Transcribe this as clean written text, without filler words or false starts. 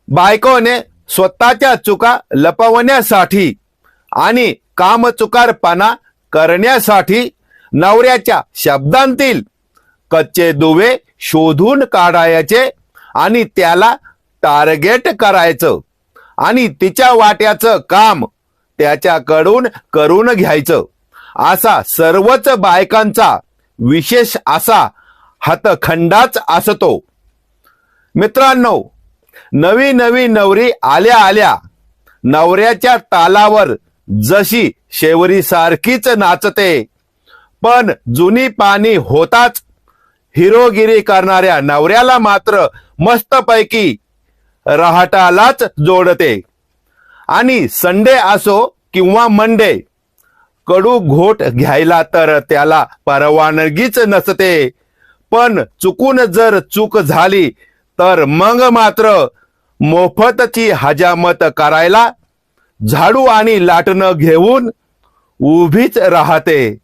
बायकोने स्वतःच्या चुका लपवण्यासाठी आणि कामचुकारपणा करण्यासाठी नवऱ्याच्या शब्दांतील कच्चे दुवे शोधून काढायचे आणि त्याला टार्गेट करायचं आणि तिच्या वाट्याचं काम त्याच्याकडून करून घ्यायचं, असा सर्वच बायकांचा विशेष असा हातखंडाच असतो. मित्रांनो, नवी नवी नवरी आल्या आल्या नवऱ्याच्या तालावर जशी शेवरी सारखीच नाचते, पण जुनी पाणी होताच हिरोगिरी करणाऱ्या नवऱ्याला मात्र मस्तपैकी रहाटालाच जोडते. आणि संडे असो किंवा मंडे, कडू घोट घ्यायला तर त्याला परवानगीच नसते, पण चुकून जर चूक झाली तर मग मात्र मोफतची हजामत करायला झाडू आणि लाटणं घेऊन उभीच राहते.